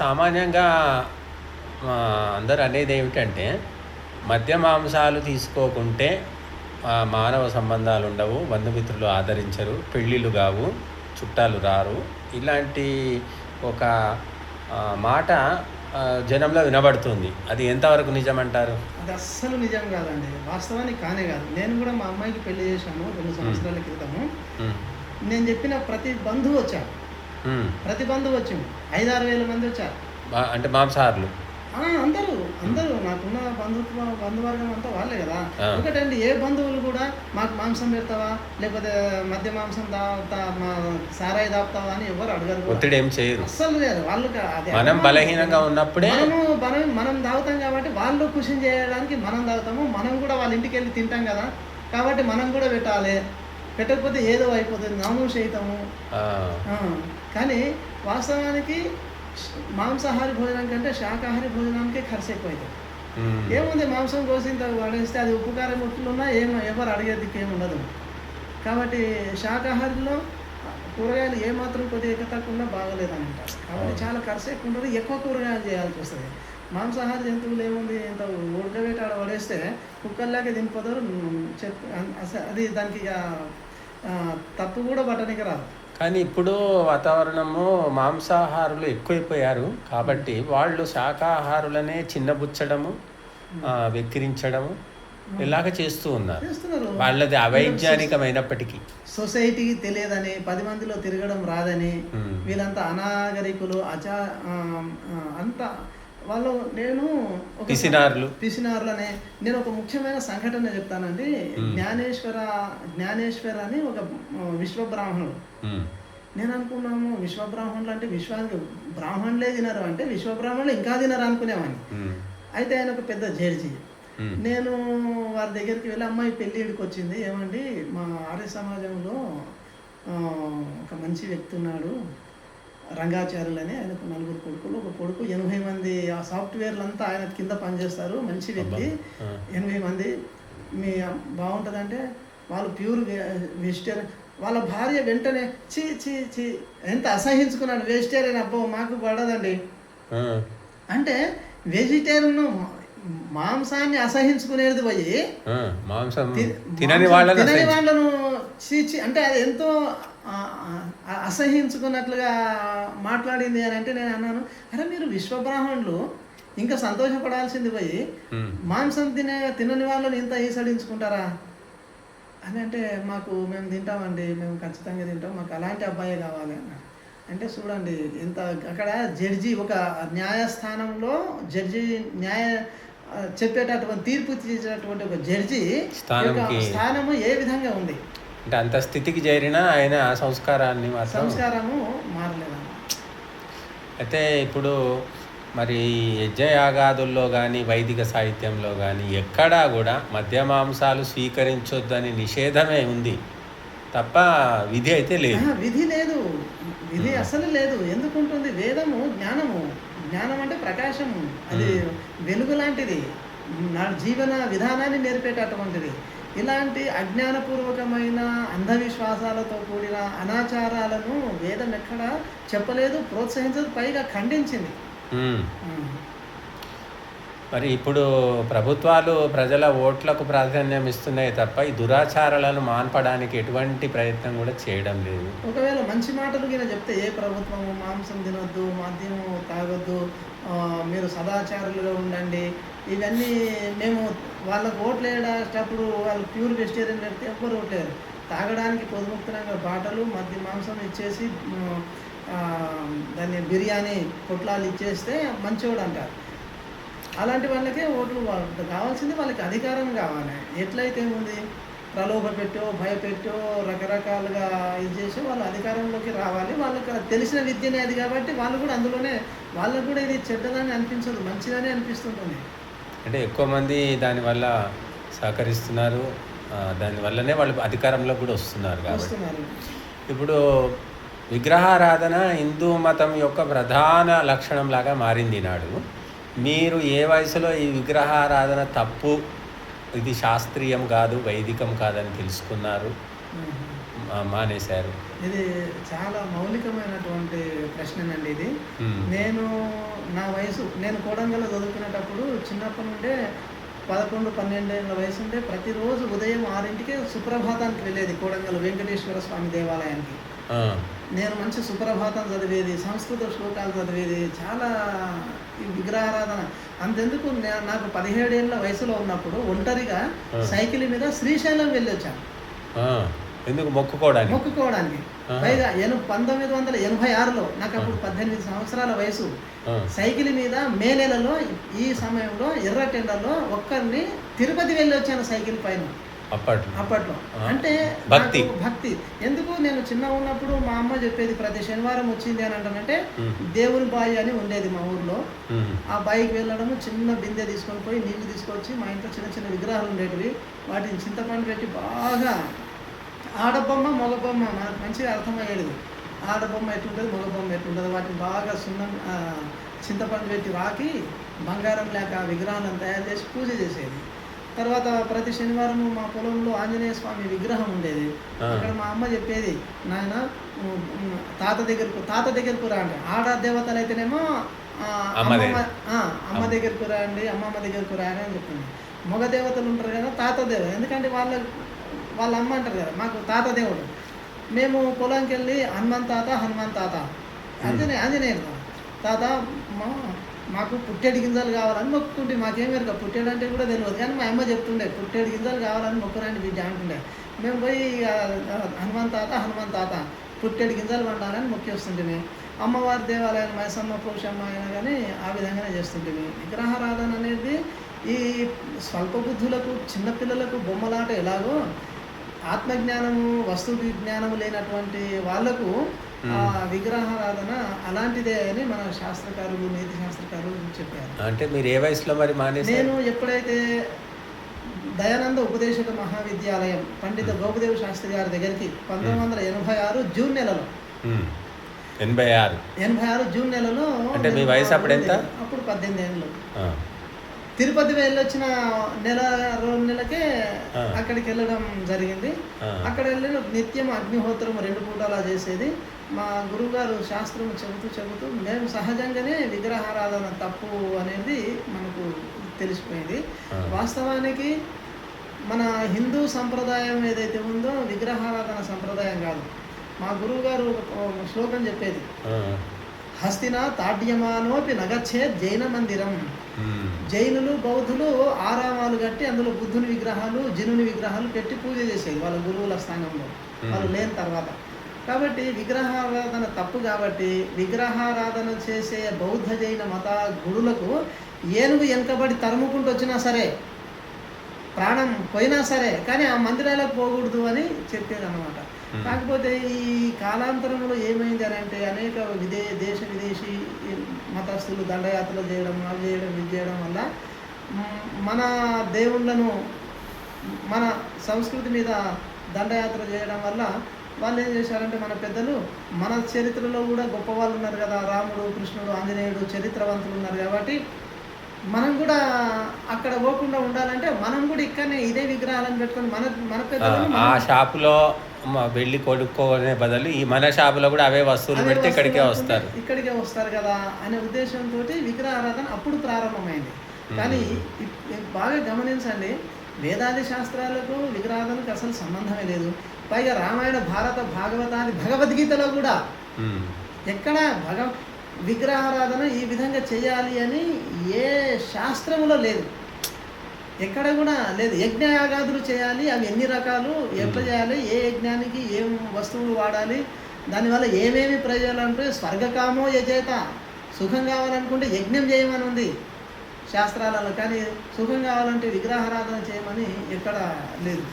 సామాన్యంగా అందరూ అనేది ఏమిటంటే మద్య మాంసాలు తీసుకోకుంటే మానవ సంబంధాలు ఉండవు, బంధుమిత్రులు ఆదరించరు, పెళ్ళిళ్ళు కావు, చుట్టాలు రారు, ఇలాంటి ఒక మాట జనంలో వినబడుతుంది. అది ఎంతవరకు నిజమంటారు? అది అస్సలు నిజం కాదండి, వాస్తవానికి కానే కాదు. నేను కూడా మా అమ్మాయికి పెళ్లి చేశాను 2 సంవత్సరాల క్రితము. నేను చెప్పిన ప్రతి బంధువు వచ్చారు, ప్రతి బంధువు వచ్చింది. 5-6 వేల మంది వచ్చారు. అంటే మాంసాహారులు అందరూ నాకున్న బంధువర్గం అంతా వాళ్ళే కదా. ఒకటండి, ఏ బంధువులు కూడా మాకు మాంసం పెడతావా, లేకపోతే మధ్య మాంసం మా సారాయి దాపుతావా అని ఎవరు అడగరు, ఒత్తిడి ఏం చేయరు, అస్సలు లేదు. వాళ్ళకి మనం బలహీనంగా ఉన్నప్పుడే మనం తాగుతాం కాబట్టి వాళ్ళు ఖుషి చేయడానికి మనం తాగుతాము. మనం కూడా వాళ్ళ ఇంటికి వెళ్ళి తింటాం కదా, కాబట్టి మనం కూడా పెట్టాలి. పెట్టకపోతే ఏదో అయిపోతుంది, నామూషి అవుతాము. కానీ వాస్తవానికి మాంసాహారి భోజనం కంటే శాకాహారి భోజనానికే ఖర్చు ఎక్కువ అవుతుంది. ఏముంది, మాంసం కోసిన పడేస్తే అది ఉప్పు కారం ఉప్పులున్నా ఎవరు అడిగేదికి ఏముండదు. కాబట్టి శాకాహారిలో కూరగాయలు ఏమాత్రం కొద్దిగా ఎక్కువ తక్కువ బాగలేదంటారు. కాబట్టి చాలా ఖర్చు ఎక్కువ ఉంటుంది, ఎక్కువ కూరగాయలు చేయాల్సి వస్తుంది. మాంసాహార జంతువులు ఏముంది, ఇంత ఉడకబెట్టి ఆడ పడేస్తే కుక్కర్లాగే దింపదరు అది దానికి తప్పు కూడా పట్టడానికి రాదు. కానీ ఇప్పుడు వాతావరణము మాంసాహారులు ఎక్కువైపోయారు కాబట్టి వాళ్ళు శాకాహారులనే చిన్నబుచ్చడము, వెక్కిరించడము ఇలాగ చేస్తున్నారు. వాళ్ళది అవైజ్ఞానికమైనప్పటికీ సొసైటీకి తెలియదని, 10 మందిలో తిరగడం రాదని, వీళ్ళంతా అనాగరికులు, అంతా వాళ్ళు. నేను పిసినారులనే నేను ఒక ముఖ్యమైన సంఘటన చెప్తానండి. జ్ఞానేశ్వర అని ఒక విశ్వబ్రాహ్మణుడు. నేను అనుకున్నాము విశ్వబ్రాహ్మణులు అంటే విశ్వానికి బ్రాహ్మణులే తినరు, అంటే విశ్వబ్రాహ్మణులు ఇంకా తినరు అనుకునేవాడిని. అయితే ఆయన ఒక పెద్ద జడ్జి. నేను వారి దగ్గరికి వెళ్ళి, అమ్మాయి పెళ్ళిడికి వచ్చింది, ఏమండి మా ఆర్య సమాజంలో ఒక మంచి వ్యక్తి ఉన్నాడు, రంగాచార్యులని, ఆయనకు 4 కొడుకులు, ఒక కొడుకు, 80 మంది ఆ సాఫ్ట్వేర్లు అంతా ఆయన కింద పనిచేస్తారు, మంచి వ్యక్తి, 80 మంది. మీ బాగుంటుందంటే వాళ్ళు ప్యూర్ వెజిటేరియన్. వాళ్ళ భార్య వెంటనే చీ చీ చీ ఎంత అసహించుకున్నాడు, వెజిటేరియన్ అబ్బో మాకు పడదండి అంటే. వెజిటేరియన్ మాంసాన్ని అసహించుకునేది పోయి తినని వాళ్ళను చీచి అంటే అది ఎంతో అసహించుకున్నట్లుగా మాట్లాడింది అని అంటే నేను అన్నాను, అరే మీరు విశ్వబ్రాహ్మణులు ఇంకా సంతోషపడాల్సింది పోయి మాంసం తినని వాళ్ళని ఇంత ఈసడించుకుంటారా అని అంటే, మేము తింటామండి, మేము ఖచ్చితంగా తింటాం, మాకు అలాంటి అబ్బాయే కావాలి అన్నారు. అంటే చూడండి ఎంత అక్కడ జడ్జి, ఒక న్యాయస్థానంలో జడ్జి చెప్పేటటువంటి తీర్పు తీసేటటువంటి ఒక జడ్జి స్థానము ఏ విధంగా ఉంది అంటే అంత స్థితికి చేరిన ఆయన సంస్కారము మారలేదు. అయితే ఇప్పుడు మరి యజ్ఞయాగాదుల్లో కానీ వైదిక సాహిత్యంలో కానీ ఎక్కడా కూడా మద్య మాంసాలు స్వీకరించొద్దని నిషేధమే ఉంది తప్ప విధి అయితే లేదు. విధి అసలు లేదు. ఎందుకుంటుంది? వేదము జ్ఞానం అంటే ప్రకాశము, అది వెలుగు లాంటిది, నా జీవన విధానాన్ని నేర్పేటటువంటిది. ఇలాంటి అజ్ఞానపూర్వకమైన అంధవిశ్వాసాలతో కూడిన అనాచారాలను వేదం ఎక్కడ చెప్పలేదు, ప్రోత్సహించదు, పైగా ఖండించింది. మరి ఇప్పుడు ప్రభుత్వాలు ప్రజల ఓట్లకు ప్రాధాన్యం ఇస్తున్నాయి తప్ప ఈ దురాచారాలను మాన్పడానికి ఎటువంటి ప్రయత్నం కూడా చేయడం లేదు. ఒకవేళ మంచి మాటలు కింద చెప్తే ఏ ప్రభుత్వము మాంసం తినొద్దు, మద్యం తాగొద్దు, మీరు సదాచారులుగా ఉండండి, ఇవన్నీ మేము వాళ్ళకు ఓట్లు వేయడేటప్పుడు వాళ్ళు ప్యూర్ వెజిటేరియన్ పెడితే ఎవ్వరు ఓట్లేరు. తాగడానికి పొదుముక్తంగా బాటలు మాంసం ఇచ్చేసి దాన్ని బిర్యానీ పొట్లాలు ఇచ్చేస్తే మంచివాడు అంటారు. అలాంటి వాళ్ళకే ఓట్లు కావాల్సింది, వాళ్ళకి అధికారం కావాలి. ఎట్లయితే ఉంది, ప్రలోభ పెట్టో భయపెట్టో రకరకాలుగా ఇది చేసి వాళ్ళు అధికారంలోకి రావాలి. వాళ్ళకి తెలిసిన విద్యనే అది కాబట్టి వాళ్ళు కూడా అందులోనే, వాళ్ళకు కూడా ఇది చెడ్డదని అనిపించదు, మంచిదని అనిపిస్తుంటుంది. అంటే ఎక్కువ మంది దానివల్ల సహకరిస్తున్నారు, దానివల్లనే వాళ్ళు అధికారంలో కూడా వస్తున్నారు కాబట్టి. ఇప్పుడు విగ్రహారాధన హిందూ మతం యొక్క ప్రధాన లక్షణం లాగా మారింది నాడు. మీరు ఏ వయసులో ఈ విగ్రహారాధన తప్పు, ఇది శాస్త్రీయం కాదు, వైదికం కాదని తెలుసుకున్నారు, మానేశారు? ఇది చాలా మౌలికమైనటువంటి ప్రశ్ననండి ఇది. నేను నా వయసు నేను కోడంగల్లో చదువుకునేటప్పుడు చిన్నప్పటి నుండే 11-12 ఏళ్ళ వయసు ఉంటే ప్రతిరోజు ఉదయం 6ంటికే సుప్రభాతానికి వెళ్ళేది కోడంగల్ వెంకటేశ్వర స్వామి దేవాలయానికి. నేను మంచి సుప్రభాతం చదివేది, సంస్కృత శ్లోకాలు చదివేది, చాలా ఈ విగ్రహారాధన. అంతెందుకు నాకు 17 ఏళ్ళ వయసులో ఉన్నప్పుడు ఒంటరిగా సైకిల్ మీద శ్రీశైలం వెళ్ళొచ్చాను. ఎందుకు? మొక్కుకోవడానికి. పైగా 1986లో నాకు అప్పుడు 18 సంవత్సరాల వయసు. సైకిల్ మీద మే నెలలో ఈ సమయంలో ఎర్రటెండలో ఒక్కరిని తిరుపతి వెళ్ళి వచ్చాను సైకిల్ పైన. అప్పట్లో అంటే భక్తి. ఎందుకు? నేను చిన్న ఉన్నప్పుడు మా అమ్మ చెప్పేది ప్రతి శనివారం వచ్చింది అని అంటానంటే దేవుని బావి అని ఉండేది మా ఊర్లో. ఆ బావికి వెళ్ళడము, చిన్న బిందె తీసుకొని పోయి నీళ్లు తీసుకొచ్చి మా ఇంట్లో చిన్న చిన్న విగ్రహాలు ఉండేటివి, వాటిని చింతపండు పెట్టి బాగా ఆడబొమ్మ మగబొమ్మ మనకు మంచిగా అర్థమయ్యేది. ఆడబొమ్మ ఎట్లుంటుంది, మగబొమ్మ ఎట్లుంటుంది, వాటిని బాగా చింతపండు పెట్టి రాకి బంగారం లేక విగ్రహాలను తయారు చేసి పూజ చేసేది. తర్వాత ప్రతి శనివారం మా పొలంలో ఆంజనేయ స్వామి విగ్రహం ఉండేది. అక్కడ మా అమ్మ చెప్పేది, నాయన తాత దగ్గరకు రా అంటే, ఆడ దేవతలు అయితేనేమో అమ్మ దగ్గరకు రా అండి, అమ్మమ్మ దగ్గరకు రా అని చెప్పింది. మగ దేవతలు ఉంటారు కదా తాత దేవ, ఎందుకంటే వాళ్ళ అమ్మ అంటారు కదా, మాకు తాత దేవుడు. మేము పొలంకి వెళ్ళి హనుమాన్ తాత ఆంజనేయ తాత మాకు పుట్టేడు గింజలు కావాలని మొక్కుతుంటే, మాకేమేరు పుట్టేడు అంటే కూడా తెలియదు, కానీ మా అమ్మ చెప్తుండే పుట్టేడు గింజలు కావాలని మొక్కురాండి బిడ్డ అంటుండే. మేము పోయి హనుమాన్ తాత పుట్టేడు గింజలు వండాలని మొక్కి వస్తుంటే, అమ్మవారి దేవాలయాలు మైసమ్మ పోషమ్మ అయినా కానీ ఆ విధంగానే చేస్తుంటే. విగ్రహారాధన అనేది ఈ స్వల్ప బుద్ధులకు, చిన్నపిల్లలకు బొమ్మలాట ఎలాగో ఆత్మజ్ఞానము, వస్తు విజ్ఞానము లేనటువంటి వాళ్లకు విగ్రహారాధన అలాంటిదే అని మన శాస్త్రకారులు, నీతి శాస్త్రకారులు చెప్పారు. అంటే మీరు ఏ వయసులో మరి మానేశారు? నేను ఎప్పుడైతే దయానంద ఉపదేశక మహావిద్యాలయం పండిత గోపదేవ శాస్త్రి గారి దగ్గరికి 1986 జూన్ నెలలో 86 జూన్ నెలలో, అంటే మీ వయసు అప్పుడు ఎంత? అప్పుడు 18 ఏళ్ళు. తిరుపతి వెళ్ళొచ్చిన 1-2 నెలలకే అక్కడికి వెళ్ళడం జరిగింది. అక్కడ వెళ్ళిన నిత్యం అగ్నిహోత్రం 2 పూటలా చేసేది. మా గురువుగారు శాస్త్రం చెబుతూ మేము సహజంగానే విగ్రహారాధన తప్పు అనేది మనకు తెలిసిపోయింది. వాస్తవానికి మన హిందూ సంప్రదాయం ఏదైతే ఉందో విగ్రహారాధన సంప్రదాయం కాదు. మా గురువుగారు ఒక శ్లోకం చెప్పేది, హస్తిన తాడ్యమానోపి నగచ్చేద్ జైన మందిరం. జైనులు, బౌద్ధులు ఆరామాలు కట్టి అందులో బుద్ధుని విగ్రహాలు, జినుని విగ్రహాలు పెట్టి పూజ చేసేది వాళ్ళ గురువుల స్థానంలో, వాళ్ళు లేని తర్వాత. కాబట్టి విగ్రహారాధన తప్పు. కాబట్టి విగ్రహారాధన చేసే బౌద్ధ జైన మత గుడులకు ఏనుగు వెనకబడి తరుముకుంటూ వచ్చినా సరే, ప్రాణం పోయినా సరే, కానీ ఆ మందిరాలకు పోకూడదు అని చెప్పేది అనమాట. కాకపోతే ఈ కాలాంతరంలో ఏమైంది అని అంటే అనేక దేశ విదేశీ మతస్థులు దండయాత్రలు చేయడం, అవి చేయడం, ఇది చేయడం వల్ల మన దేవుళ్ళను, మన సంస్కృతి మీద దండయాత్ర చేయడం వల్ల వాళ్ళు ఏం చేశారంటే, మన పెద్దలు మన చరిత్రలో కూడా గొప్ప వాళ్ళు ఉన్నారు కదా, రాముడు, కృష్ణుడు, ఆంజనేయుడు చరిత్రవంతులు ఉన్నారు. కాబట్టి మనం కూడా అక్కడ పోకుండా ఉండాలంటే మనం కూడా ఇక్కడనే ఇదే విగ్రహాలను పెట్టుకొని మన పెద్దలు ఆ షాపులో వెళ్ళి కొనుక్కోనే బదులు ఈ మన షాపులో కూడా అవే వస్తువులు పెడితే ఇక్కడికే వస్తారు కదా అనే ఉద్దేశంతో విగ్రహారాధన అప్పుడు ప్రారంభమైంది. కానీ బాగా గమనించండి, వేదాది శాస్త్రాలకు విగ్రహారాధనకు అసలు సంబంధమే లేదు. పైగా రామాయణ, భారత, భాగవతాది, భగవద్గీతలో కూడా ఎక్కడ విగ్రహారాధన ఈ విధంగా చేయాలి అని ఏ శాస్త్రములో లేదు, ఎక్కడ కూడా లేదు. యజ్ఞయాగాదులు చేయాలి, అవి ఎన్ని రకాలు, ఎట్లా చేయాలి, ఏ యజ్ఞానికి ఏం వస్తువులు వాడాలి, దానివల్ల ఏమేమి ప్రయోజనాలు అంటే, స్వర్గకామో యజేత, సుఖం కావాలనుకుంటే యజ్ఞం చేయమని ఉంది శాస్త్రాలలో, కానీ సుఖం కావాలంటే విగ్రహారాధన చేయమని ఎక్కడ లేదు.